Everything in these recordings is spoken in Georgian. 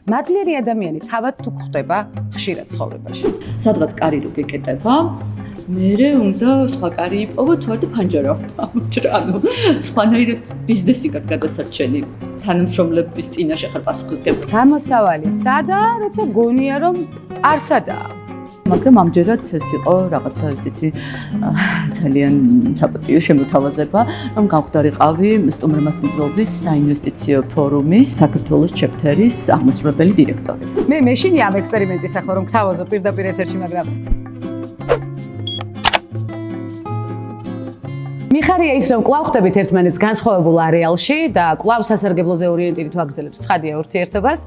მადლიერი ადამიანი თავად თუ გვხვდება ხშირად ცხოვრებაში. სადღაც კარი რო გეკეტება, მერე უნდა სხვა კარი იპოვო თუ არა ფანჯარა დავჭრა. ანუ სხვანაირად ბიზნესი გაქვს გადასარჩენი. თანამშრომლების წინაშე ხარ პასუხისმგებელი. გამოსავალი სადაა, როცა გონია რომ არსადაა. მაგრამ ამჯერად ეს იყო რაღაცა ისეთი ძალიან საპატიო შემოთავაზება, რომ გამხდარიყავი სტუმრ-მასწავლებლობის საინვესტიციო ფორუმის საქართველოს ჩეფთერის აღმასრულებელი დირექტორი. მე მეშინი ამ ექსპერიმენტის ახლა რომ გთავაზო პირდაპირ ეთერში, მაგრამ მიხარია ის რომ კვლავ ხდებით ერთმანეთს განსხვავებულ არეალში და კვლავ სასარგებლოზე ორიენტირით ვაგრძელებთ ცხადია ურთიერთობას.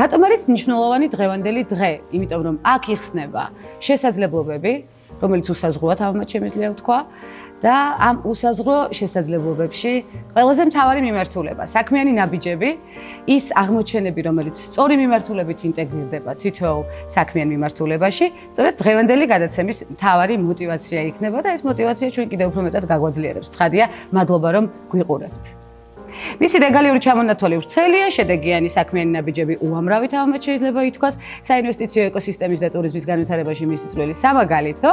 რატომ არის მნიშვნელოვანი დღევანდელი დღე? იმიტომ რომ აქ იხსნება შესაძლებლობები, რომელიც უსაზღროა თამამად შემიძლია ვთქვა და ამ უსაზღრო შესაძლებლობებში ყველაზე მთავარი მიმართულება, საქმიანი ნაბიჯები, ის აღმოჩენები, რომელიც სწორი მიმართულებით ინტეგრირდება თითოეულ საქმიან მიმართულებაში, სწორედ დღევანდელი გადაცემის მთავარი мотиваცია იქნება და ეს мотиваცია ჩვენ კიდევ უფრო მეტად გაგვაძლიერებს. ცხადია, მადლობა რომ გვიყურებთ. მისი რეგალიური ჩამონათვალი ვრცელია, შედეგიანი საქმიანი ნაბიჯები უამრავი თამამად შეიძლება ითქვას, საინვესტიციო ეკოსისტემის და ტურიზმის განვითარებაში მისი წვლილი სამაგალითო.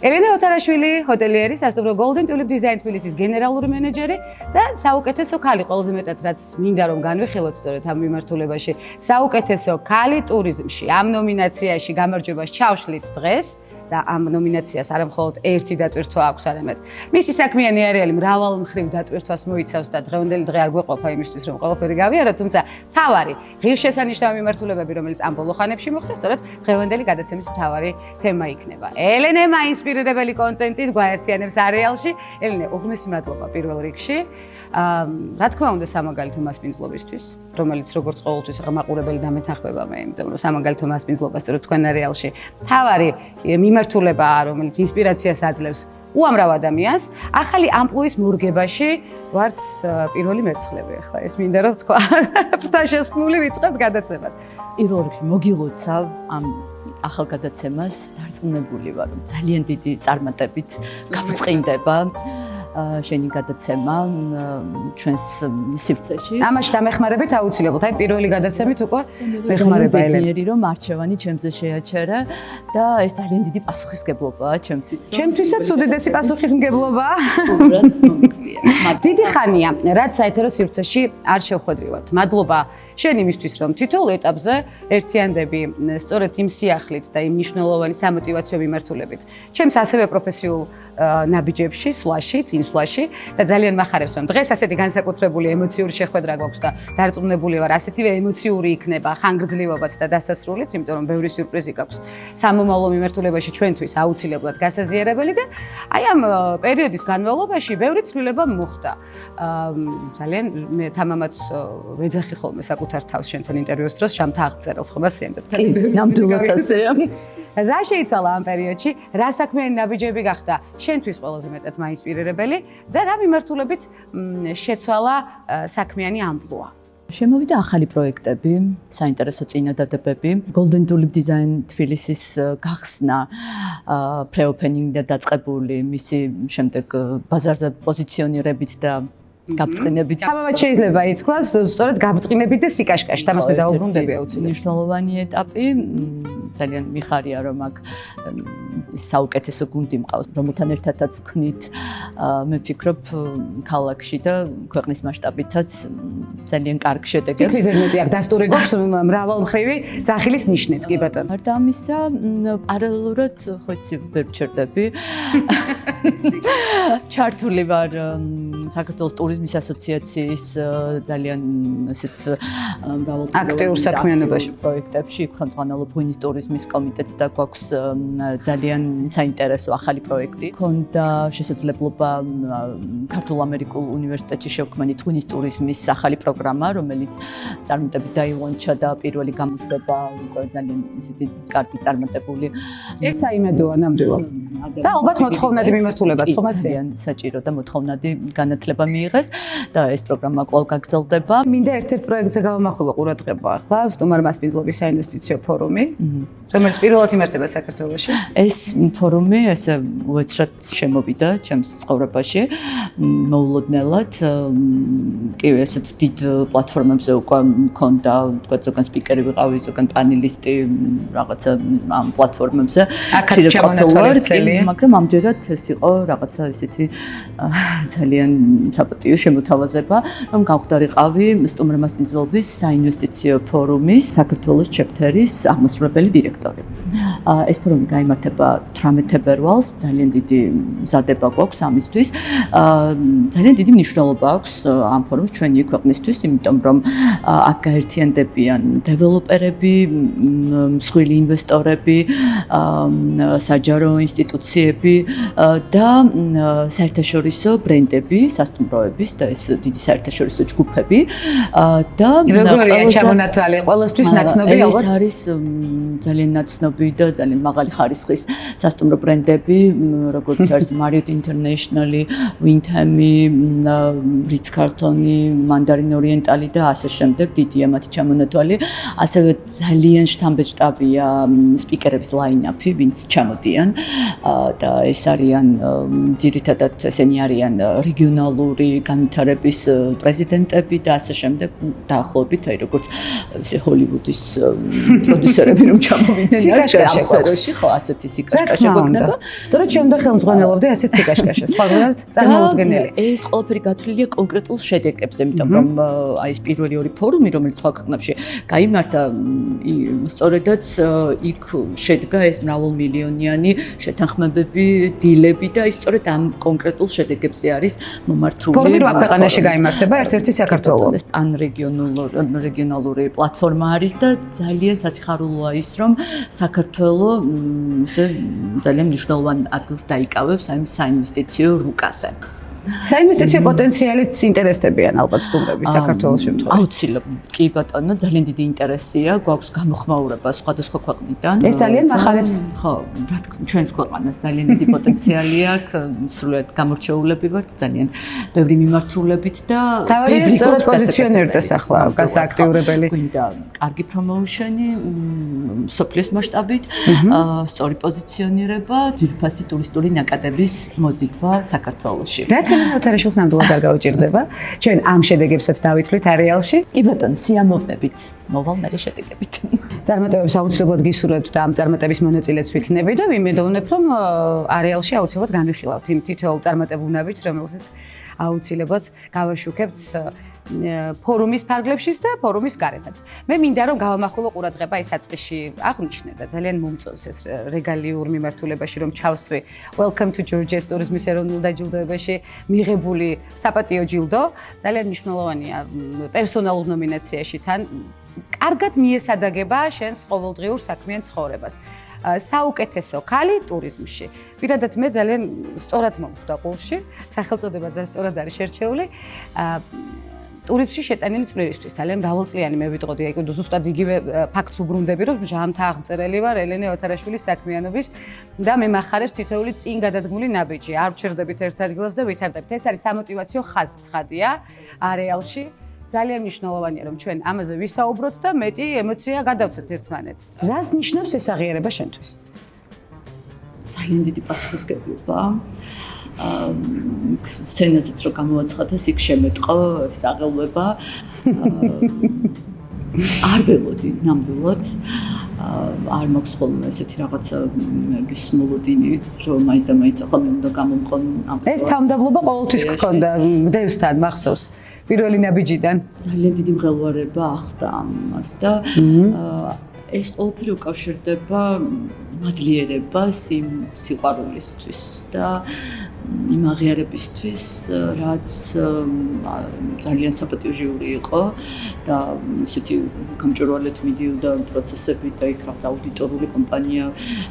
ელენა ოთარაშვილი, ჰოტელიერი, სასტუმრო Golden Tulip Design თბილისის გენერალური მენეჯერი და საუკეთესო ქალი, ყველაზე მეტად რაც მინდა რომ განვიხილოთ სწორედ ამ მიმართულებაში, საუკეთესო ქალი ტურიზმში. ამ ნომინაციაში გამარჯვებას ჩავშლით დღეს. და ამ ნომინაციას არა მხოლოდ ერთი დატვირთვა აქვს, არამედ მისი საქმიანი არეალი მრავალ მხრივ დატვირთვას მოიცავს და დღევანდელი დღე არ გვეყოფა იმისთვის, რომ ყველაფერი გავიაროთ, თუმცა მთავარი ღირსშესანიშნავი მიმართულებები, რომელიც ამ ბოლო ხანებში მოხდა, სწორედ დღევანდელი გადაცემის მთავარი თემა იქნება. ელენე მაინსპირირებელი კონტენტით გვაერთიანებს არეალში. ელენე, უღმესი მადლობა პირველ რიგში. რა თქმა უნდა, სამაგალითო მასპინძლობისთვის, რომელიც როგორც ყოველთვის მაყურებელი დამეთანხმება მე, იმიტომ რომ სამაგალითო მასპინძლობა სწორედ თქვენ არეალში მთავარი მიმართულებაა, რომელიც ინსპირაციას აძლევს უამრავ ადამიანს. ახალი ამპლუის მორგებაში ვართ პირველი მერცხლები ახლა. ეს მინდა რომ ვთქვა. ფთაშესხმული ვიწყებთ გადაცემას. პირველ რიგში მოგილოცავ ამ ახალ გადაცემას, დარწმუნებული ვარ, რომ ძალიან დიდი წარმატებით გაბრწყინდება შენი გადაცემა ჩვენს სივრცეში. ამაში დამეხმარებით აუცილებლად. აი პირველი გადაცემით უკვე მეხმარება ელენე. რომ არჩევანი ჩემზე შეაჩერა და ეს ძალიან დიდი პასუხისმგებლობაა ჩემთვის. ჩემთვისაც უდიდესი პასუხისმგებლობაა. დიდი ხანია, რაც საეთერო სივრცეში არ შევხვედრივართ. მადლობა შენ იმისთვის, რომ თითოეულ ეტაპზე ერთიანდები სწორედ იმ სიახლით და იმ მნიშვნელოვანი სამოტივაციო მიმართულებით. ჩემს ასევე პროფესიულ ნაბიჯებში, სვლაში, წინსვლაში და ძალიან მახარებს, რომ დღეს ასეთი განსაკუთრებული ემოციური შეხვედრა გვაქვს და დარწმუნებული ვარ, ასეთივე ემოციური იქნება ხანგრძლივობაც და დასასრულიც, იმიტომ რომ ბევრი სიურპრიზი გაქვს სამომავლო მიმართულებაში ჩვენთვის აუცილებლად გასაზიარებელი და აი ამ პერიოდის განმავლობაში ბევრი ცვლილება მოხდა. ძალიან მე თამამად ვეძახი ხოლმე საკუთარ თავს შენთან ინტერვიუს დროს, შამთა აღწერილს ხომ ასიამდებთ. კი, ნამდვილად ასეა. რა შეიცვალა ამ პერიოდში, რა საქმიანი ნაბიჯები გახდა შენთვის ყველაზე მეტად მაინსპირირებელი და რა მიმართულებით შეცვალა საქმიანი ამპლუა? შემოვიდა ახალი პროექტები, საინტერესო წინადადებები, Golden Tulip Design თბილისის გახსნა, pre-opening-და დაწყებული, მისი შემდეგ ბაზარზე პოზიციონირებით და გაბრწყინებით. თამამად შეიძლება ითქვას, სწორედ გაბრწყინებით და სიკაშკაშ, თამას მე დაუბრუნდები აუცილებლად. მნიშვნელოვანი ეტაპი, ძალიან მიხარია, რომ აქ საუკეთესო გუნდი მყავს, რომელთან ერთადაც ვქნით, მე ვფიქრობ, ქალაქში და ქვეყნის მასშტაბითაც ძალიან კარგ შედეგებს. ვიზერ მეტი აქ დასტური გვაქვს მრავალმხრივი ძახილის ნიშნით, კი ბატონო. გარდა ამისა, პარალელურად ხო იცი ვერ ვჩერდები. ჩართული ვარ საქართველოს ტურიზმის ასოციაციის ძალიან ესეთ აქტიურ საქმიანობაში პროექტებში, ხელმძღვანელობ ღვინის ტურიზმის კომიტეტს და გვაქვს ძალიან საინტერესო ახალი პროექტი. ქონდა შესაძლებლობა ქართულ-ამერიკულ უნივერსიტეტში შევქმნით ღვინის ტურიზმის ახალი პროგრამა, რომელიც წარმატებით დაილონჩა და პირველი გამოშვება უკვე ძალიან ისეთი კარგი წარმატებული. ეს საიმედოა ნამდვილად. და ალბათ მოთხოვნადი მიმართულებაც ხომ ასეა? საჭირო და მოთხოვნადი განათლება მიიღეს. დღეს და ეს პროგრამა კვლავ გაგრძელდება. მინდა ერთ-ერთ პროექტზე გავამახვილო ყურადღება ახლა სტუმარ მასპინძლობის საინვესტიციო ფორუმი, რომელიც პირველად იმართება საქართველოში. ეს ფორუმი ესე უეცრად შემოვიდა ჩემს ცხოვრებაში მოულოდნელად. კი ესეთ დიდ პლატფორმებზე უკვე მქონდა, თქვა ზოგან სპიკერი ვიყავი, ზოგან პანელისტი რაღაცა ამ პლატფორმებზე. აქაც ჩამონათვალე, მაგრამ ამჯერად ეს იყო რაღაცა ისეთი ძალიან საპატიო შემოთავაზება, რომ გამხდარიყავი სტუმარ მასპინძლობის საინვესტიციო ფორუმის საქართველოს ჩეპტერის აღმასრულებელი დირექტორი. ეს ფორუმი გაიმართება 18 თებერვალს, ძალიან დიდი მზადება გვაქვს ამისთვის. ძალიან დიდი მნიშვნელობა აქვს ამ ფორუმს ჩვენი ქვეყნისთვის, იმიტომ რომ აქ გაერთიანდებიან დეველოპერები, მსხვილი ინვესტორები, საჯარო ინსტიტუციები და საერთაშორისო ბრენდები, სასტუმროების და ეს დიდი საერთაშორისო ჯგუფები და როგორია ჩამონათვალე ყველასთვის ნაცნობი ალბათ? ეს არის ძალიან ნაცნობი და ძალიან მაღალი ხარისხის სასტუმრო ბრენდები, როგორც არის Marriott International, Wyndham, Ritz-Carlton, Mandarin Oriental და ასე შემდეგ, დიდია მათი ჩამონათვალი. ასევე ძალიან შთამბეჭდავია სპიკერების ლაინაპი, ვინც ჩამოდიან და ეს არიან ძირითადად ესენი არიან რეგიონალური განვითარების პრეზიდენტები და ასე შემდეგ, დაახლოებით აი როგორც ესე ჰოლივუდის პროდიუსერები რომ ჩამოვიდნენ ამ სფეროში, ხო, ასეთი სიკაშკაშა გვექნება. სწორედ ჩემ და ხელმძღვანელობდი ასეთ სიკაშკაშას, სხვაგანად წარმოუდგენელი. ეს ყველაფერი გათვლილია კონკრეტულ შედეგებზე, იმიტომ რომ აი ეს პირველი ორი ფორუმი, რომელიც სხვა ქვეყნებში გაიმართა, სწორედაც იქ შედგა ეს მრავალმილიონიანი შეთანხმებები, დილები და ის სწორედ ამ კონკრეტულ შედეგებზე არის მომართული. ფორუმი რა ქვეყანაში გაიმართება? ერთ-ერთი საქართველო. ეს პანრეგიონალური პლატფორმა არის და ძალიან სასიხარულოა ის, რომ საქართველოს ესე ძალიან მნიშვნელოვან ადგილს დაიკავებს ამ საინვესტიციო რუკაზე. საინვესტიციო პოტენციალით ინტერესდებიან ალბათ სტუმრები საქართველოს შემთხვევაში. აუცილებლად, კი ბატონო, ძალიან დიდი ინტერესია, გვაქვს გამოხმაურება სხვადასხვა ქვეყნიდან. ეს ძალიან მახარებს. ხო, რა თქმა, ჩვენს ქვეყანას ძალიან დიდი პოტენციალი აქვს, სრულიად გამორჩეულები ვართ, ძალიან ბევრი მიმართულებით და ბევრი სწორად პოზიციონერდეს ახლა გასააქტიურებელი. გვინდა კარგი პრომოუშენი, სოფლის მასშტაბით, სწორი პოზიციონირება, ძირფასი ტურისტული ნაკადების მოზიდვა საქართველოში. ეთერაშულს ნამდვილად არ გაუჭირდება. ჩვენ ამ შედეგებსაც დავითვლით არეალში. კი ბატონო, სიამოვნებით მოვალ მე შედეგებით. წარმატებებს აუცილებლად გისურვებთ და ამ წარმატების მონაწილეც ვიქნები და ვიმედოვნებ, რომ არეალში აუცილებლად განვიხილავთ იმ თითოეულ წარმატებულ ნაბიჯს, რომელსაც აუცილებლად გავაშუქებთ ფორუმის ფარგლებშიც და ფორუმის გარეთაც. მე მინდა რომ გავამახვილო ყურადღება ის საწყისში აღნიშნე და ძალიან მომწონს ეს რეგალიურ მიმართულებაში რომ ჩავსვი Welcome to Georgia's ტურიზმის ეროვნულ დაჯილდოებაში მიღებული საპატიო ჯილდო. ძალიან მნიშვნელოვანია პერსონალურ ნომინაციაში თან კარგად მიესადაგება შენს ყოველდღიურ საქმიან ცხოვრებას. საუკეთესო ქალი ტურიზმში. პირადად მე ძალიან სწორად მომხვდა ყულში, სახელწოდება ძალიან სწორად არის შერჩეული. ტურიზმში შეტანილი წვლილისთვის ძალიან მრავალწლიანი მე ვიტყოდი, აი ზუსტად იგივე ფაქტს უბრუნდები, რომ ჟამთა აღმწერელი ვარ ელენე ოთარაშვილის საქმიანობის და მე მახარებს თითოეული წინ გადადგმული ნაბიჯი. არ ვჩერდებით ერთ ადგილას და ვითარდებთ. ეს არის სამოტივაციო ხაზი ცხადია არეალში. ძალიან მნიშვნელოვანია რომ ჩვენ ამაზე ვისაუბროთ და მეტი ემოცია გადავცეთ ერთმანეთს. რას ნიშნავს ეს აღიარება შენთვის? ძალიან დიდი პასუხისმგებლობა. სცენაზეც რო გამოვაცხადდეს, იქ შემეტყო ეს აღელვება. არ ველოდი ნამდვილად. არ მაქვს ხოლმე ესეთი რაღაცა გისმოლოდინი, რომ მაინც და მაინც ახლა მე უნდა გამომყო ამ. ეს თავმდაბლობა ყოველთვის გქონდა მდევსთან მახსოვს. პირველი ნაბიჯიდან ძალიან დიდი მღელვარება ახდა ამას და ეს ყველაფერი უკავშირდება მადლიერებას იმ სიყვარულისთვის და იმ აღიარებისთვის, რაც ძალიან საპატიო ჟიური იყო და ისეთი გამჭვირვალედ მიდიოდა პროცესები და იქ რაღაცა აუდიტორული კომპანია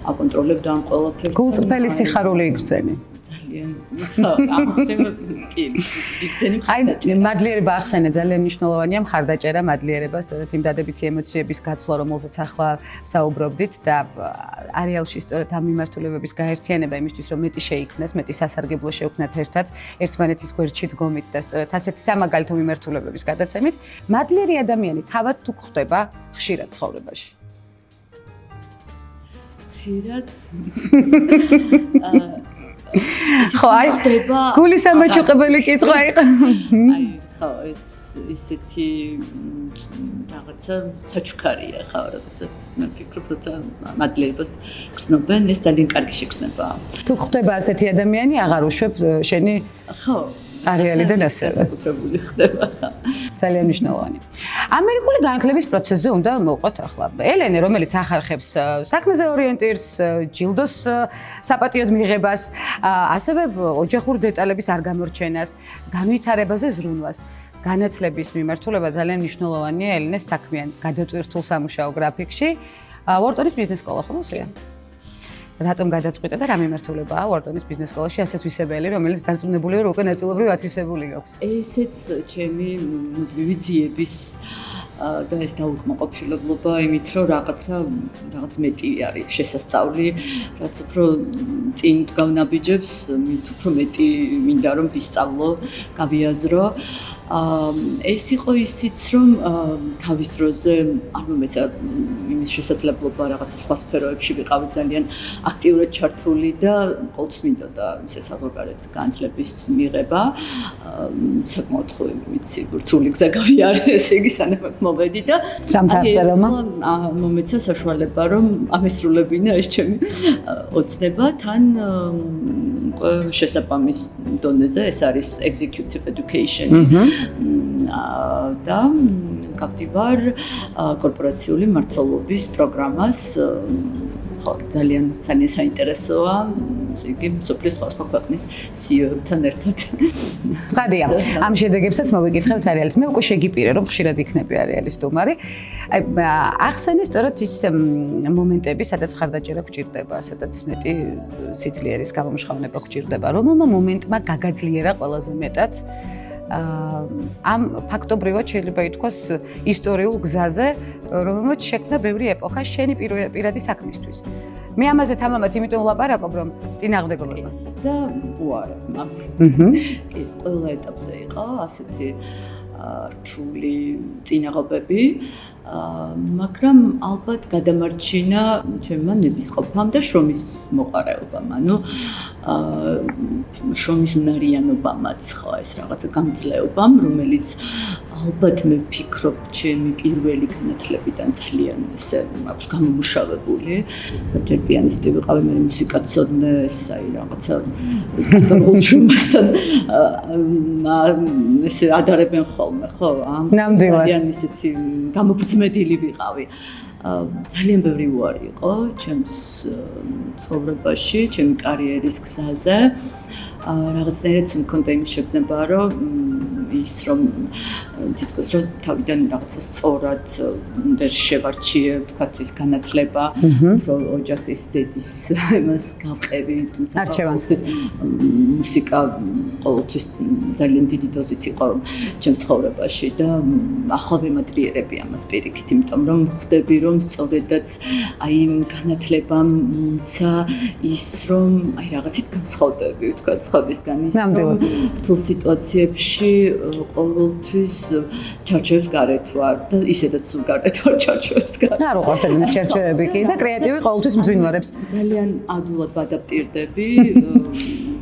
აკონტროლებდა ამ ყველაფერს. გულწრფელი სიხარული იგრძენი. ძალიან ხო ამხრივ კი იქცენი აი მადლიერება ახსენე ძალიან მნიშვნელოვანია მხარდაჭერა მადლიერება სწორედ იმ დადებითი ემოციების გაცვლა რომელზეც ახლა საუბრობდით და არეალში სწორედ ამ მიმართულებების გაერთიანება იმისთვის რომ მეტი შეიქმნას მეტი სასარგებლო შევქმნათ ერთად ერთმანეთის გვერდში დგომით და სწორედ ასეთი სამაგალითო მიმართულებების გადაცემით მადლიერი ადამიანი თავად თუ გვხვდება ხშირად ცხოვრებაში ხშირად ხო აი გულის ამაჩუყებელი კითხვა იყო აი ხო ეს ისეთი რაღაცა საჩუქარია ხო როდესაც მე ვფიქრობ რომ მადლიერებას გრძნობენ ეს ძალიან კარგი შეგრძნებაა თუ ხდება ასეთი ადამიანი აღარ უშვებ შენი ხო არეალიდან ასევე საკუთრებული ხდება ხა ძალიან მნიშვნელოვანი ამერიკული განათლების პროცესზე უნდა მოვყვათ ახლა ელენე რომელიც ახარხებს საქმეზე ორიენტირს ჯილდოს საპატიოდ მიღებას ასევე ოჯახურ დეტალების არ გამორჩენას განვითარებაზე ზრუნვას განათლების მიმართულება ძალიან მნიშვნელოვანია ელენეს საქმიან გადატვირთულ სამუშაო გრაფიკში ვორტონის ბიზნეს სკოლა ხო მოსია რატომ გადაწყვიტა და რა მიმართულებაა ვორტონის ბიზნეს სკოლაში ასეთ ვისებელი რომელიც დარწმუნებული ვარ უკვე ნაწილობრივ ათვისებული გაქვს ესეც ჩემი მუდმივი ძიების და ეს დაუკმაყოფილებლობა იმით რომ რაღაც მეტი არის შესასწავლი რაც უფრო წინ გავნაბიჯებს მით უფრო მეტი მინდა რომ ვისწავლო გავიაზრო ეს იყო ისიც რომ თავის დროზე არ მომეცა იმის შესაძლებლობა რაღაცა სხვა სფეროებში ვიყავი ძალიან აქტიურად ჩართული და ყოველთვის მინდოდა ისე საზღვარგარეთ განათლების მიღება საკმაოდ ხო ვიცი რთული გზა გავიარე ესე იგი სანამ მოვედი და მომეცა საშუალება რომ ამესრულებინა ეს ჩემი ოცნება თან შესაბამის დონეზე ეს არის executive education და გავდივარ კორპორაციული მმართველობის პროგრამას ხო ძალიან საინტერესოა ესე იგი სოფლის სხვა ქვეყნის CEO-თან ერთად ცხადია ამ შედეგებსაც მოვიკითხებთ არეალით მე უკვე შეგიპირე რომ ხშირად იქნები არეალის სტუმარი ახსენე სწორედ ის მომენტები სადაც მხარდაჭერა გვჭირდება სადაც მეტი სიძლიერის გამომჟღავნება გვჭირდება რომელმა მომენტმა გაგაძლიერა ყველაზე მეტად ამ ფაქტობრივად შეიძლება ითქვას ისტორიულ გზაზე, რომელმაც შექმნა ბევრი ეპოქა შენი პირადი საქმისთვის. მე ამაზე თამამად იმიტომ ვლაპარაკობ, რომ წინააღმდეგობა და უარა. ყველა ეტაპზე იყო ასეთი რთული წინაღობები, მაგრამ ალბათ გადამარჩინა ჩემმა ნებისყოფამ და შრომის მოყარეობამ. ანუ შრომის უნარიანობამაც ხო ეს რაღაცა გამძლეობამ, რომელიც ალბათ მე ვფიქრობ ჩემი პირველი განათლებიდან ძალიან ესე აქვს გამომუშავებული. ჯერ პიანისტი ვიყავი, მე მუსიკაცოდნე, აი რაღაცა კანონშრომასთან ესე ადარებენ ხოლმე, ხო? ძალიან ისეთი გამოფწმედილი ვიყავი. ძალიან ბევრი უარი იყო ჩემს ცხოვრებაში, ჩემი კარიერის გზაზე. რაღაცნაირად მქონდა იმის შეგრძნება, რომ ის რომ თითქოს რომ თავიდან რაღაცა სწორად ვერ შევარჩიე, თქვათ ის განათლება, რომ ოჯახის დედის იმას გავყევი, თუმცა არჩევანს მუსიკა ყოველთვის ძალიან დიდი დოზით იყო ჩემს ცხოვრებაში და ახლა ვემადლიერები ამას პირიქით, იმიტომ რომ ხვდები რომ სწორედაც აი იმ განათლებამ მომცა ის რომ აი რაღაცით განსხვავდები, თქვათ სხვებისგან ის რომ რთულ სიტუაციებში ყოველთვის ჩარჩოებს გარეთ ვარ და ისედაც სულ გარეთ ვარ ჩარჩოებს გარეთ. არ უყვარს ეს ჩარჩოები კი და კრეატივი ყოველთვის მზვინვარებს. ძალიან ადვილად ვადაპტირდები,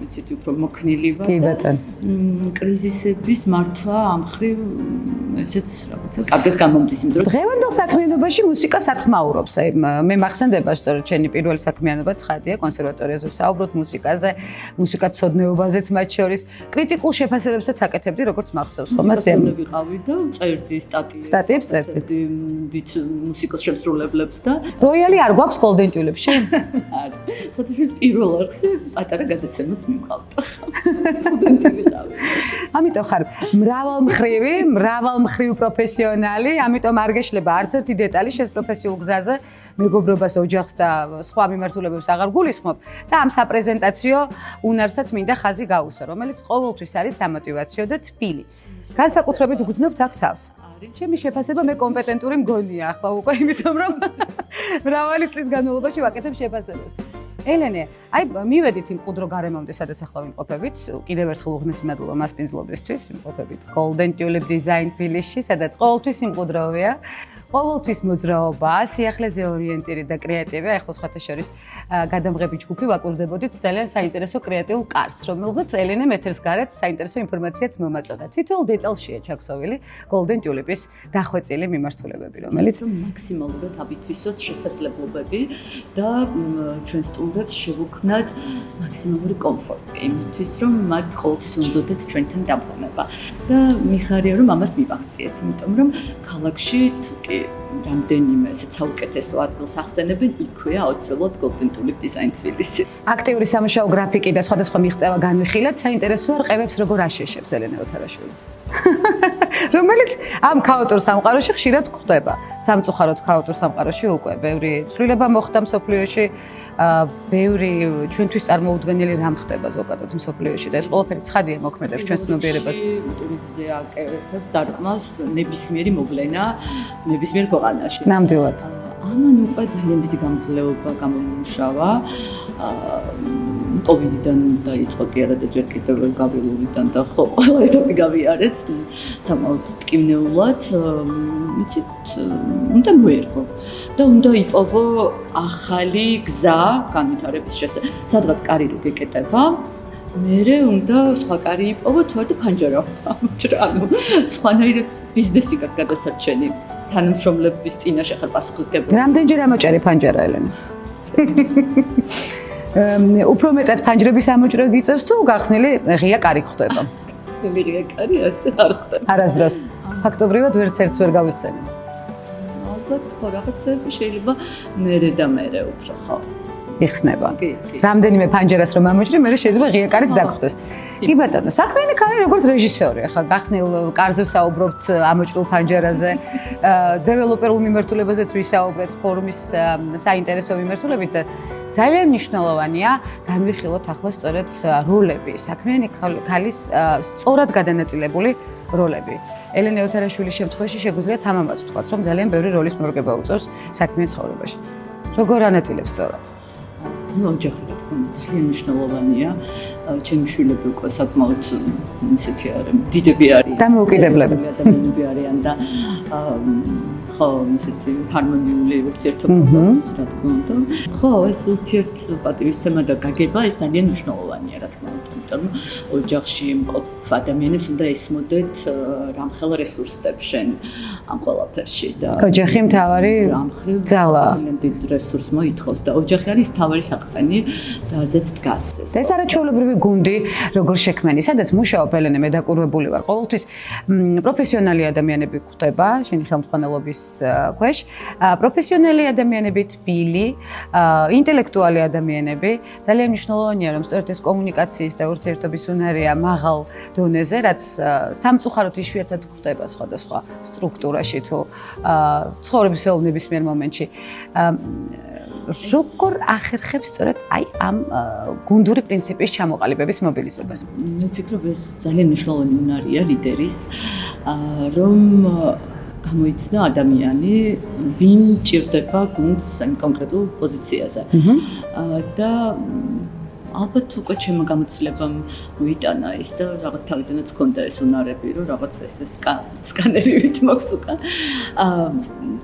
ისეთი უფრო მოქნილი ვარ. კი ბატონო. კრიზისების მართვა ამხრივ ესეც რაღაცა კარგად გამომდის იმ დროს. დღევანდელ საქმიანობაში მუსიკა სათქმაურობს. აი მე მახსენდება სწორედ ჩემი პირველი საქმიანობა ცხადია კონსერვატორიაზე ვსაუბრობ მუსიკაზე, მუსიკათმცოდნეობაზეც მათ შორის კრიტიკულ შეფასებებსაც აკეთებდი როგორც მახსოვს ხომ ასე ვიყავი და წერდი სტატიებს წერდი დიდ მუსიკოს შემსრულებლებს და როიალი არ გვაქვს Golden Tulip-ში? არა. საერთოდ პირველ არხზე პატარა გადაცემაც მივყავდა. სტუდენტი ვიყავი. ამიტომ ხარ მრავალმხრივი მხრივ პროფესიონალი, ამიტომ არ გეშლება არც ერთი დეტალი შენს პროფესიულ გზაზე, მეგობრობას, ოჯახს და სხვა მიმართულებებს აღარ გულისხმობ და ამ საპრეზენტაციო უნარსაც მინდა ხაზი გაუსვა, რომელიც ყოველთვის არის სამოტივაციო და თბილი. განსაკუთრებით უგრძნობთ აქ თავს. ჩემი შეფასება მე კომპეტენტური მგონია ახლა უკვე, იმიტომ რომ მრავალი წლის განმავლობაში ვაკეთებ შეფასებას. ელენე, აი მივედით იმ ყუდრო გარემომდე, სადაც ახლა ვიმყოფებით. კიდევ ერთხელ უღმესი მადლობა მასპინძლობისთვის, ვიმყოფებით Golden Tulip Design თბილისში, სადაც ყოველთვის სიმყუდროვეა. ყოველთვის მოძრაობა, სიახლეზე ორიენტირი და კრეატივი. ახლა სხვათა შორის გადამღები ჯგუფი ვაკურდებოდით ძალიან საინტერესო კრეატიულ კარს, რომელზეც ელენე მეთერს გარეთ საინტერესო ინფორმაციაც მომაწოდა. თითოეულ დეტალშია ჩაქსოვილი Golden Tulip-ის დახვეწილი მიმართულებები, რომელიც მაქსიმალურად აბითვისოთ შესაძლებლობები და ჩვენ სტუმრებს შევუქმნათ მაქსიმალური კომფორტი იმისთვის, რომ მათ ყოველთვის უნდოდათ ჩვენთან დაბრუნება. და მიხარია რომ ამას მივახციეთ, იმიტომ რომ ქალაქში თუკი რამდენიმე ესეც საუკეთესო ადგილს ახსენებენ, იქვეა აუცილებლად Golden Tulip Design თბილისი. აქტიური სამუშაო გრაფიკი და სხვადასხვა მიღწევა განვიხილეთ, საინტერესოა რყევებს როგორ აშეშებს ელენე ოთარაშვილი. რომელიც ამ ქაოტურ სამყაროში ხშირად გვხვდება. სამწუხაროდ ქაოტურ სამყაროში უკვე ბევრი ცვლილება მოხდა მსოფლიოში, ბევრი ჩვენთვის წარმოუდგენელი რამ ხდება ზოგადად მსოფლიოში და ეს ყველაფერი ცხადია მოქმედებს ჩვენ ცნობიერებას. ტურიზმზე აკეთებს დარტყმას ნებისმიერი მოვლენა ნებისმიერ ქვეყანაში. ნამდვილად. ამან უკვე ძალიან დიდი გამძლეობა გამომუშავა. COVID-დან დაიწყო კი არა და ჯერ კიდევ გავილულიდან და ხო ყველა ეტაპი გავიარეთ საკმაოდ ტკივნეულად, იცით, უნდა მოერგო და უნდა იპოვო ახალი გზა განვითარების შესაძლებლად. სადღაც კარი რო გეკეტება, მერე უნდა სხვა კარი იპოვო თუ არა ფანჯარა ამოჭრა, ანუ სხვანაირად ბიზნესი გაქვს გადასარჩენი. თანამშრომლების წინაშე ხარ პასუხისმგებელი. რამდენჯერ ამოჭარი ფანჯარა ელენე? უფრო მეტად ფანჯრების ამოჭრა გიწევს თუ გახსნილი ღია კარი ხდება? გახსნილი ღია კარი ასე არ ხდება. არასდროს. ფაქტობრივად ვერც ერთს ვერ გავიხსენებ. ალბათ ხო რაღაცები შეიძლება მერე და მერე უფრო ხო. იხსნება. რამდენიმე ფანჯერას რომ ამოჭრი, მერე შეიძლება ღია კარიც დაგხვდეს. კი ბატონო, საქმიანი ქალი როგორც რეჟისორი, ახლა გახსნილ კარზე ვსაუბრობთ ამოჭრილ ფანჯერაზე, დეველოპერულ მიმართულებაზეც ვისაუბრეთ, ფორუმის საინტერესო მიმართულებით და ძალიან მნიშვნელოვანია განვიხილოთ ახლა სწორედ როლები, საქმიანი ქალის სწორად გადანაწილებული როლები. ელენე ოთარაშვილის შემთხვევაში შეგვიძლია თამამად ვთქვათ, რომ ძალიან ბევრი როლის მორგება უწევს საქმიან ცხოვრებაში. როგორ ანაწილებს სწორად? ოჯახი რა თქმა უნდა ძალიან მნიშვნელოვანია. ჩემი შვილები უკვე საკმაოდ ისეთი არის, დიდები არიან. დამოუკიდებლები ადამიანები არიან და ხო, ისეთი ჰარმონიული ურთიერთობა გვაქვს, რა თქმა უნდა. ხო, ეს ურთიერთპატივისცემა და გაგება ეს ძალიან მნიშვნელოვანია, რა თქმა უნდა, იმიტომ რომ ოჯახში მყოფ ადამიანებს უნდა ესმოდეთ რამხელა რესურსებს შენ ამ ყველაფერში და ოჯახი მთავარი ძალა. ძალიან დიდ რესურს მოითხოვს და ოჯახი არის მთავარი საყრდენი, რაზეც დგას. ეს არაჩვეულებრივი გუნდი, როგორ შექმენი, სადაც მუშაობ ელენე, მე დაკურვებული ვარ. ყოველთვის პროფესიონალი ადამიანები გვხვდება შენი ხელმძღვანელობის ქვეშ, პროფესიონალი ადამიანები, თბილი, ინტელექტუალი ადამიანები. ძალიან მნიშვნელოვანია, რომ სწორედ ეს კომუნიკაციის და ურთიერთობის უნარია მაღალ დონეზე, რაც სამწუხაროდ იშვიათად გვხვდება სხვადასხვა სტრუქტურაში თუ ცხოვრების ნებისმიერ მომენტში. როგორ ახერხებს სწორედ აი ამ გუნდური პრინციპის ჩამოყალიბების მობილიზებას? მე ვფიქრობ, ეს ძალიან მნიშვნელოვანი უნარია ლიდერის, რომ გამოიცნო ადამიანი, ვინ ჭირდება გუნდს ამ კონკრეტულ პოზიციაზე. და ალბათ უკვე ჩემო გამოცდილებამ მოიტანა ის და რაღაც თავიდანაც მქონდა ეს უნარები, რომ რაღაც ეს სკანერივით მაქვს უკან.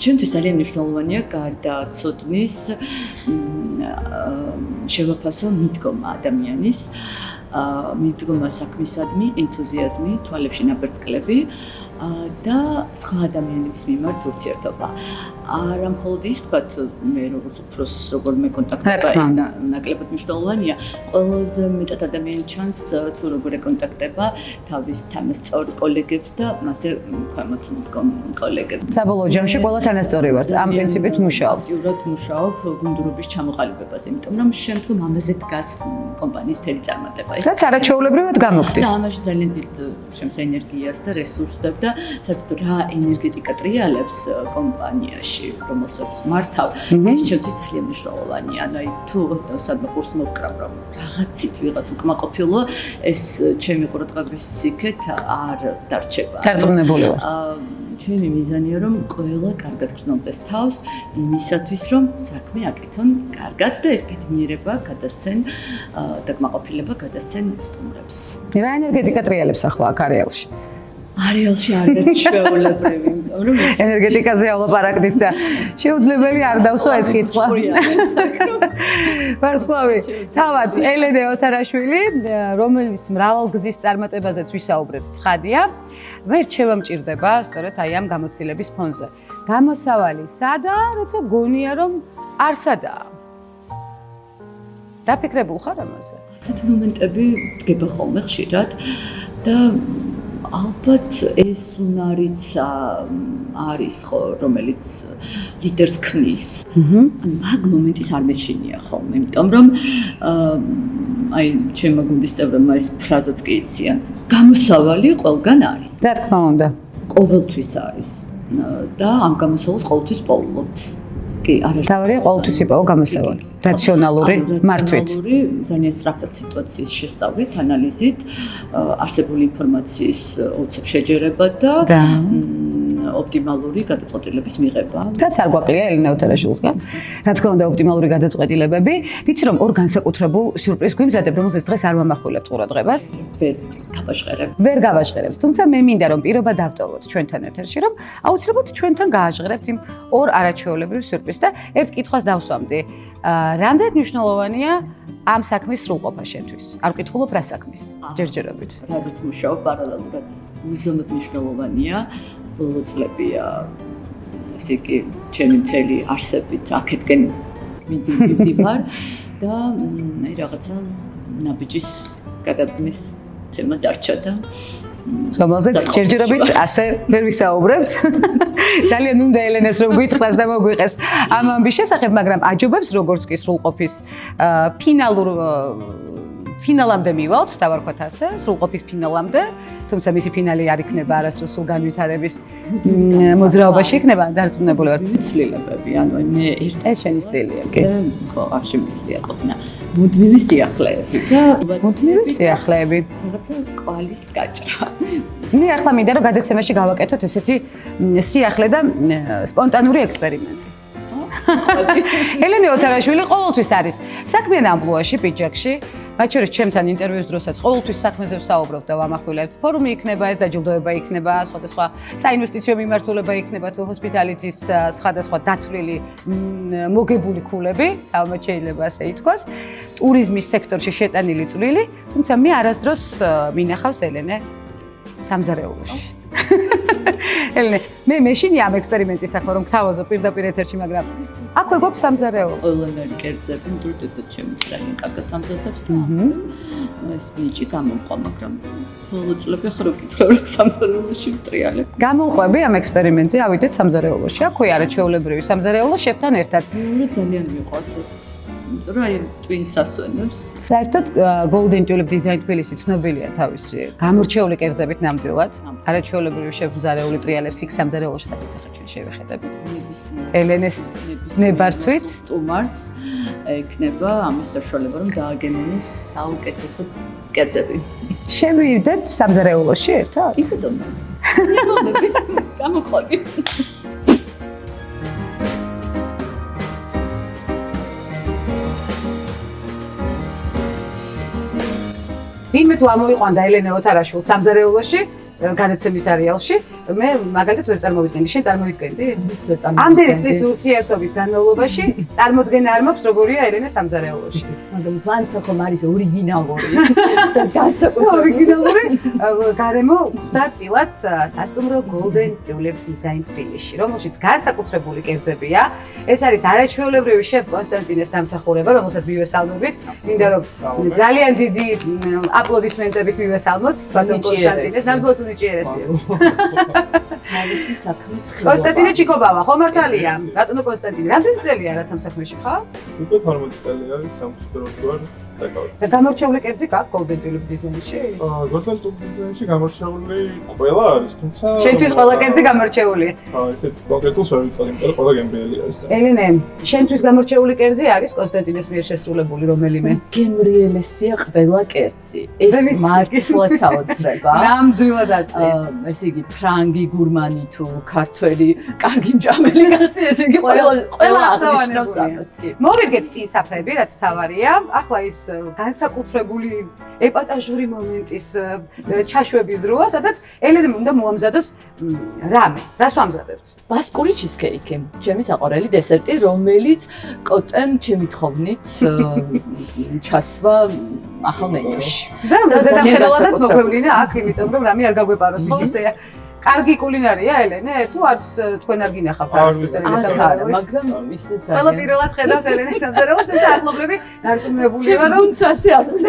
ჩემთვის ძალიან მნიშვნელოვანია გარდა ცოდნის შევაფასო მიდგომა ადამიანის, მიდგომა საქმისადმი, ენთუზიაზმი, თვალებში ნაბერწკლები და სხვა ადამიანების მიმართ ურთიერთობა. არა მხოლოდ ის ვთქვათ, მე როგორც უფროსს როგორ მეკონტაქტება, ნაკლებად მნიშვნელოვანია. ყველაზე მეტად ადამიანი ჩანს თუ როგორ ეკონტაქტება თავის თანასწორ კოლეგებს და მასე ქვემოთ მდგომ კოლეგებს. საბოლოო ჯამში ყველა თანასწორი ვართ. ამ პრინციპით მუშაობთ. აქტიურად მუშაობ გუნდურობის ჩამოყალიბებაზე, იმიტომ რომ შემდგომ ამაზე დგას კომპანიის მთელი წარმატება. რაც არაჩვეულებრივად გამოგდის. და ამაში ძალიან დიდ შემს ენერგიას და რესურსებს და და საერთოდ რა ენერგეტიკა ტრიალებს კომპანიაში, რომელსაც მართავ, ეს ჩემთვის ძალიან მნიშვნელოვანია. ანუ აი თუ სადმე კურსს მოვკრავ, რომ რაღაცით ვიღაც უკმაყოფილო, ეს ჩემი ყურადღების სიკეთ არ დარჩება. დარწმუნებული ვარ. ჩემი მიზანია რომ ყველა კარგად გრძნობდეს თავს იმისათვის რომ საქმე აკეთონ კარგად და ეს ბედნიერება გადასცენ და კმაყოფილება გადასცენ სტუმრებს. რა ენერგეტიკა ტრიალებს ახლა აქ არეალში? არეალში არ ჩვეულებრივი, იმიტომ რომ ენერგეტიკაზე ავლაპარაკდით და შეუძლებელი არ დავსვა ეს კითხვა. ვარსკვლავი, თავად ელენე ოთარაშვილი, რომელიც მრავალგზის წარმატებაზეც ვისაუბრეთ, ცხადია. ვერ შევამჭირდება სწორედ აი ამ გამოცდილების ფონზე. გამოსავალი სადაა, როცა გონია რომ არ სადაა. დაფიქრებულ ხარ ამაზე? ასეთი მომენტები დგება ხოლმე ხშირად და ალბათ ეს უნარიც არის ხო, რომელიც ლიდერს ქმნის. მაგ მომენტის არ მეშინია ხოლმე, იმიტომ რომ აი ჩემმა გუნდის წევრებმა ეს ფრაზაც კი იციან. გამოსავალი ყველგან არის. რა თქმა უნდა. ყოველთვის არის და ამ გამოსავალს ყოველთვის პოულობთ. კი, არა. თავარია ყოველთვის იპოვო გამოსავალი. რაციონალური მართვით. ძალიან სწრაფად სიტუაციის შესწავლით, ანალიზით, არსებული ინფორმაციის ოცებ შეჯერება და ოპტიმალური გადაწყვეტილების მიღება. რაც არ გვაკლია ელენე ოთარაშვილსგან. რა თქმა უნდა, ოპტიმალური გადაწყვეტილებები. ვიცი რომ ორ განსაკუთრებულ სიურპრიზს გვიმზადებ, რომელსაც დღეს არ ვამახვილებთ ყურადღებას. ვერ გავაჟღერებთ. თუმცა მე მინდა რომ პირობა დავტოვოთ ჩვენთან ეთერში, რომ აუცილებლად ჩვენთან გააჟღერებთ იმ ორ არაჩვეულებრივ სიურპრიზს და ერთ კითხვას დავსვამდი. რამდენად მნიშვნელოვანია ამ საქმის სრულყოფა შენთვის? არ ვკითხულობ რა საქმის, ჯერჯერობით. რადგან მუშაობ პარალელურად, უზომოდ მნიშვნელოვანია. ბოლო წლებია, ესე იგი, ჩემი მთელი არსებით აქეთკენ მივდივარ და აი რაღაცა ნაბიჯის გადადგმის თემა დარჩა და რომელზეც ჯერჯერობით ასე ვერ ვისაუბრებთ. ძალიან უნდა ელენეს რომ გვითხრას და მოგვიყეს ამ ამბის შესახებ, მაგრამ აჯობებს როგორც კი სრულყოფის ფინალამდე მივალთ, დავარქვათ ასე, სრულყოფის ფინალამდე, თუმცა მისი ფინალი არ იქნება არასდროს სულ განვითარების მოძრაობაში იქნება, დარწმუნებული ვარ. ცვლილებები, ანუ მე ეს შენი სტილია, კი. ხო, არ შემიძლია ყოფნა. მუდმივი სიახლეები და მუდმივი სიახლეები. რაღაცა კვალის გაჭრა. მე ახლა მინდა რომ გადაცემაში გავაკეთოთ ესეთი სიახლე და სპონტანური ექსპერიმენტი. ელენე ოთარაშვილი ყოველთვის არის საქმიან ამპლუაში, პიჯაკში, მათ შორის ჩემთან ინტერვიუს დროსაც ყოველთვის საქმეზე ვსაუბრობ და ვამახვილებთ. ფორუმი იქნება, ეს დაჯილდოება იქნება, სხვადასხვა საინვესტიციო მიმართულება იქნება თუ ჰოსპიტალიტის სხვადასხვა დათვლილი მოგებული ქულები, თამამად შეიძლება ასე ითქვას, ტურიზმის სექტორში შეტანილი წვლილი, თუმცა მე არასდროს მინახავს ელენე სამზარეულოში. ელენე, მე მეშინია ამ ექსპერიმენტის ახლა რომ გთავაზო პირდაპირ ეთერში, მაგრამ აქვე გვაქვს სამზარეულო. ყველანაირი კერძები, მდროდადად ჩემს ძალიან კარგად ამზადებს და ეს ნიჭი გამომყვა, მაგრამ ბოლო წლები ახლა რო ვკითხავ რომ სამზარეულოში ვტრიალებ. გამოვყვები ამ ექსპერიმენტზე, ავიდეთ სამზარეულოში. აქვე არაჩვეულებრივი სამზარეულო შევთან ერთად. მე ძალიან მიყვარს ეს. იმიტომ რომ აი ტვინს ასვენებს. საერთოდ Golden Tulip Design თბილისი ცნობილია თავისი გამორჩეული კერძებით ნამდვილად. არაჩვეულებრივი შემზარეული ტრიალებს იქ სამზარეულოში საკითხად ჩვენ შევეხედებით. ელენეს ნებართვით სტუმარს ექნება ამის საშუალება რომ დააგემონოს საუკეთესო კერძები. შევიდეთ სამზარეულოში ერთად? იბედონა. ზემონები გამოყვები. ვინმე თუ ამოიყვანდა ელენე ოთარაშვილს სამზარეულოში, გადაცემის არეალში, მე მაგალითად ვერ წარმოვიდგენდი, შენ წარმოვიდგენდი? ამდენი წლის ურთიერთობის განმავლობაში წარმოდგენა არ მაქვს როგორია ელენე სამზარეულოში. მაგრამ ფანცა ხომ არის ორიგინალური და განსაკუთრებული. ორიგინალური გარემო ხვდა წილად სასტუმრო Golden Tulip Design თბილისში, რომელშიც განსაკუთრებული კერძებია. ეს არის არაჩვეულებრივი შეფ კონსტანტინეს დამსახურება, რომელსაც მივესალმებით. მინდა რომ ძალიან დიდი აპლოდისმენტებით მივესალმოთ ბატონ კონსტანტინეს. ნამდვილად უნიჭიერესია. თავისი საქმის ხილვა. კონსტანტინე ჩიკობავა, ხო მართალია? ბატონო კონსტანტინე, რამდენი წელია რაც ამ საქმეში ხარ? უკვე 12 წელი არის სამსახურში ვარ. და გამორჩეული კერძი გაქვს Golden Tulip Design-ში? Golden Tulip Design-ში გამორჩეული ყველა არის, თუმცა შენთვის ყველა კერძი გამორჩეულია. ესეთ კონკრეტულს არ ვიტყვი, იმიტომ რომ ყველა გემრიელი არის. ელენე, შენთვის გამორჩეული კერძი არის კონსტანტინეს მიერ შესრულებული რომელიმე? გემრიელესია ყველა კერძი. ეს მართლა საოცრება. ნამდვილად ასე. ესე იგი ფრანგი გურმანი თუ ქართველი კარგი მჭამელი კაცი, ესე იგი ყველა აღნიშნავს ამას. მოვიდგეთ წინსაფრები, რაც მთავარია. ახლა ის განსაკუთრებული ეპატაჟური მომენტის ჩაშვების დროა, სადაც ელენემ უნდა მოამზადოს რამე. რას ვამზადებთ? ბასკური ჩიზკეიკი, ჩემი საყვარელი დესერტი, რომელიც კოტენ ჩემი თხოვნით ჩასვა ახალ მენიუში. და ზედამხედველადაც მოგვევლინა აქ, იმიტომ რომ რამე არ გაგვეპაროს ხო ესე. კარგი კულინარია ელენე, თუ არც თქვენ არ გინახავთ არის ელენეს სამზარეულოში, მაგრამ ისე ძალიან. ყველა პირველად ხედავთ ელენეს სამზარეულოში, თუმცა ახლობლები დარწმუნებული ვარ, რომ გუნცასი არის.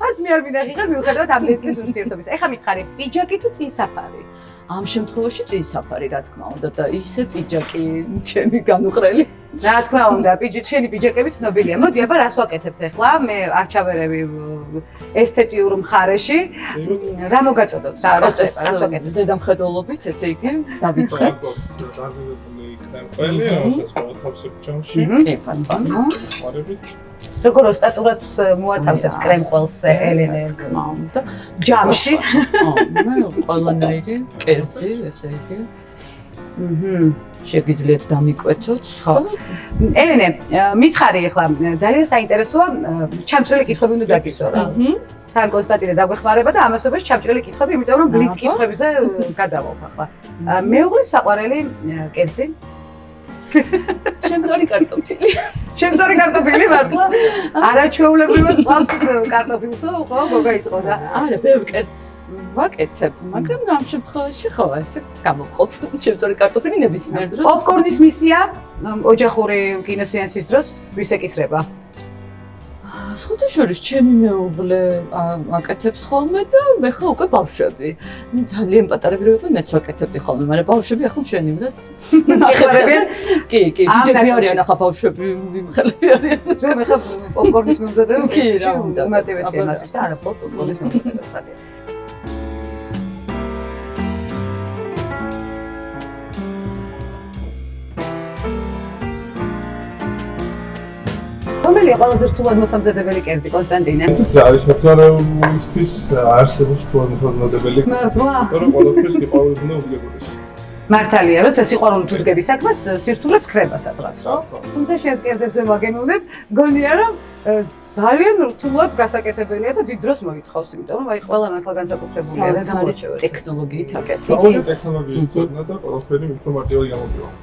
არც მე არ მინახიხარ მიუხედავად ამ ლეცის ურთიერთობის. ეხლა მითხარი, პიჯაკი თუ წინსაფარი? ამ შემთხვევაში წინსაფარი რა თქმა უნდა და ისე პიჯაკი ჩემი განუყრელი. რა თქმა უნდა, შენი პიჯაკები ცნობილია. მოდი, აბა რას ვაკეთებთ ახლა? მე არ ჩავერევი ესთეტიურ მხარეში. რა მოგაწოდოთ? რა ხდება? რას ვაკეთებთ? ზედამხედველობით, ესე იგი, დავიწყებთ. დაგებული კრემპელი, რომელსაც მოათავსებთ ჯამში. კი, ბატონო. მარებით. როგორ ოსტატურად მოათავსებს კრემყველს ელენე? თქმა უნდა. ჯამში. მე ყველანაირი კერძი, ესე იგი. შეგიძლიათ დამიკვეთოთ. ხო. ელენე, მითხარი ახლა ძალიან საინტერესოა, ჩამჭრელი კითხვები უნდა დაგისვა რა. თან კონსტანტინე დაგვეხმარება და ამასობაში ჩამჭრელი კითხვები, იმიტომ რომ ბლიც კითხვებზე გადავალთ ახლა. მეუღლის საყვარელი კერძი? შემწორი კარტოფილი. შემწორი კარტოფილი მართლა? არაჩვეულებრივად წავს კარტოფილსო, ხო, გოგა იწყო და. არა, ბევრ კერძს ვაკეთებ, მაგრამ ამ შემთხვევაში ხო, ესე გამოვყოფ შემწორი კარტოფილი ნებისმიერ დროს. პოპკორნის მისია ოჯახური კინოსეანსის დროს ვის ეკისრება? სხვადასხვა ჩემი მეუღლე აკეთებს ხოლმე და მე ხა უკვე ბავშვები. ძალიან პატარები რო იყვნენ, მეც ვაკეთებდი ხოლმე, მაგრამ ბავშვები ახლა მშვენივრად ეხმარებიან? კი, დიდები არიან ახლა ბავშვები, მიმხელები არიან. რომ ეხა პოპკორნის მომზადება კი, რა უნდა. უმარტივესია მათთვის და არა პოპკორნის მომზადება ხარია. რომელია ყველაზე რთულად მოსამზადებელი კერძი კონსტანტინე? არის მოგზაურისთვის არსებობს თუად მოსამზადებელი. მართლა? რომ ყველაფერს იყავებდნენ უდიებოდეს. მართალია, როცა სიყვარული თუ დგები საქმეს, სირთულეც ხრება სადღაც, ხო? თუმცა შენს კერძებს რომ ვაგემოვნებ, გონია რომ ძალიან რთულად გასაკეთებელია და დიდ დროს მოითხოვს, იმიტომ რომ აი ყველა მართლა განსაკუთრებულია და გამორჩეველი ტექნოლოგიით აკეთებ. ყოველი ტექნოლოგიის წოდნა და ყველაფერი უფრო მარტივად გამოდიოდა.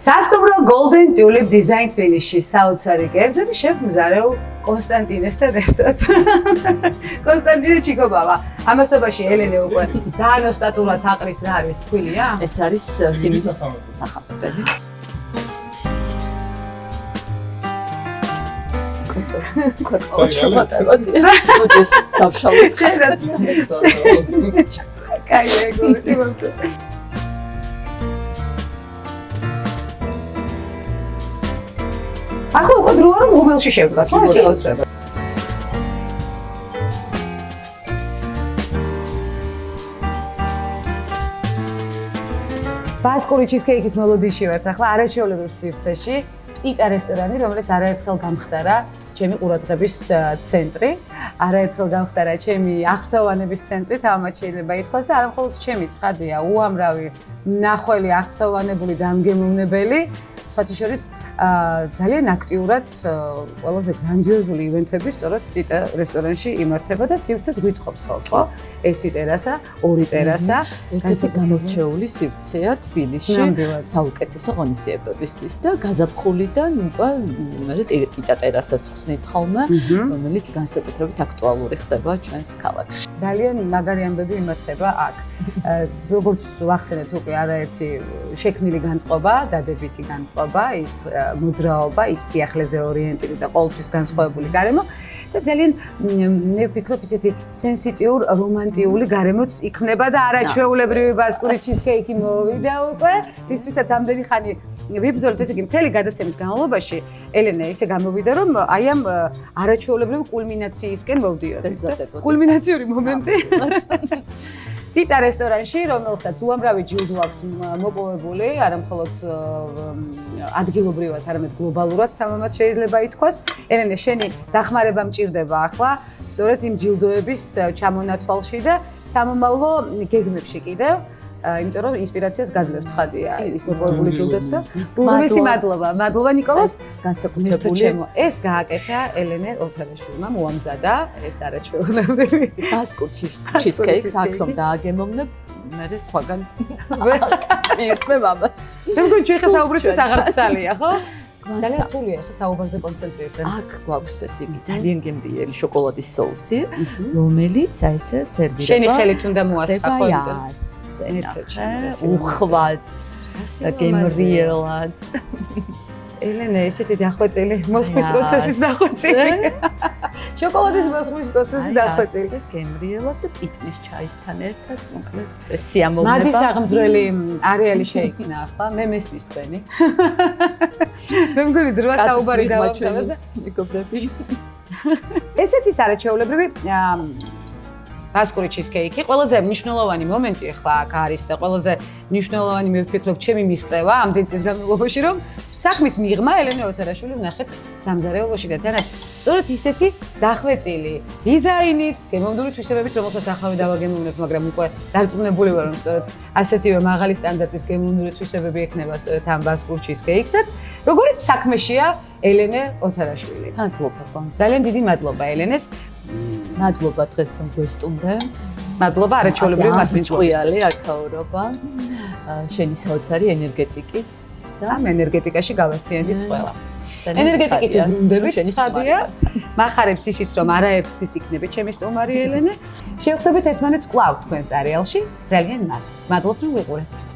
სასტუმრო Golden Tulip Design Tbilisi საოცარი კერძები შემგზავრებულ კონსტანტინესთან ერთად. კონსტანტინე ჩიკობავა. ამასობაში ელენე უკვე ძალიან ოსტატურად აყრის რა არის ფქვილია? ეს არის სიმინდის სახამებელი. ოჯეს დავშალოთ. კაი, ეგოეთი მომწე. ახლა უკვე დროა რომ ღუმელში შევდგათ, ხო ეს საოცრება. ბასკური ჩიზკეიკის მელოდიაში ვართ ახლა არაჩვეულებრივ სივრცეში, ტიტა რესტორანი, რომელიც არაერთხელ გამხდარა ჩემი ყურადღების ცენტრი, არაერთხელ გამხდარა ჩემი აღფრთოვანების ცენტრი, თამამად შეიძლება ითქვას და არა მხოლოდ ჩემი ცხადია, უამრავი მნახველი აღფრთოვანებული დამგემოვნებელი, სხვათა შორის ძალიან აქტიურად ყველაზე გრანდიოზული ივენთები სწორედ ტიტა რესტორანში იმართება და სივრცე გვიწყობს ხელს, ხო? ერთი ტერასა, ორი ტერასა, ერთ-ერთი გამორჩეული სივრცეა თბილისში საუკეთესო ღონისძიებებისთვის და გაზაფხულიდან უკვე მე ტიტა ტერასას ხსნით ხოლმე, რომელიც განსაკუთრებით აქტუალური ხდება ჩვენს ქალაქში. ძალიან მაგარი ამბები იმართება აქ. როგორც ვახსენეთ უკვე არაერთი შექმნილი განწყობა, დადებითი განწყობა, ის მოძრაობა, ის სიახლეზე ორიენტირებული და ყოველთვის განსხვავებული გარემო და ძალიან მე ვფიქრობ ისეთი სენსიტიურ რომანტიული გარემოც იქნება და არაჩვეულებრივი ბასკური ჩიზკეიკი მოვიდა უკვე ვისთვისაც ამდენი ხანი ვიბრძოლეთ ესე იგი მთელი გადაცემის განმავლობაში ელენე ისე გამოვიდა რომ აი ამ არაჩვეულებრივი კულმინაციისკენ მოვდიოდ კულმინაციური მომენტი ტიტა რესტორანში, რომელსაც უამრავი ჯილდო აქვს მოპოვებული, არა მხოლოდ ადგილობრივად, არამედ გლობალურად თამამად შეიძლება ითქვას. ელენე, შენი დახმარება მჭირდება ახლა, სწორედ იმ ჯილდოების ჩამონათვალში და სამომავლო გეგმებში კიდევ. იმიტომ რომ ინსპირაციას გაძლევს ცხადია ის მოპოვებული ჯილდოც და უღმესი მადლობა ნიკოლას განსაკუთრებული ეს გააკეთა ელენე ოლთარაშვილმა მოამზადა ეს არაჩვეულებრივი ბასკურ ჩიზკეიკს აქ რომ დააგემოვნებ მე სხვაგან ერთმე ამას მე მგონი ჩვენ ხსაუბრისთვის აღარ გწალია ხო ძალიან რთულია ხა საუბარზე კონცენტრირდე აქ გვაქვს ეს იგი ძალიან გემრიელი შოკოლადის соуსი რომელიც აი ესე სერვირდება შენი ხელით უნდა მოასხა ხო უხვად და გემრიელად ელენე ესეთი დახვეწილი მოსხვის პროცესის დახვეწილი შოკოლადის მოსხვის პროცესის დახვეწილი გემრიელად და პიტნის ჩაისთან ერთად მოკლედ ეს სიამოვნება მადის აღმძვრელი არეალი შეიქმნა ახლა მე მესმის თქვენი მე მგონი დროა საუბარი დავამთავრე და მეგობრები ესეც ის არაჩვეულებრივი ბასკური ჩიზკეიკი ყველაზე მნიშვნელოვანი მომენტი ახლა აქ არის და ყველაზე მნიშვნელოვანი მე ვფიქრობ ჩემი მიღწევა ამდენ წლის განმავლობაში რომ საქმის მიღმა ელენე ოთარაშვილი ვნახეთ სამზარეულოში და თანაც სწორედ ისეთი დახვეწილი დიზაინის გემოვნური თვისებებით რომელსაც ახლა დავაგემოვნებ მაგრამ უკვე დარწმუნებული ვარ რომ სწორედ ასეთივე მაღალი სტანდარტის გემოვნური თვისებები ექნება სწორედ ამ ბასკურ ჩიზკეიკსაც როგორც საქმეშია ელენე ოთარაშვილი მადლობა ძალიან დიდი მადლობა ელენეს მადლობა დღეს რომ გვესტუმრე მადლობა არაჩვეულებრივი მასპინძღვიალი აქაურობა შენი საოცარი ენერგეტიკით და ამ ენერგეტიკაში გავერთიანდით ყველა ენერგეტიკით ბრუნდებით სადია მახარებს ისიც რომ არაერთგზის იქნებით ჩემი სტუმარი ელენე შევხვდებით ერთმანეთს კვლავ თქვენს არეალში ძალიან მადლობთ რომ ვიყურებთ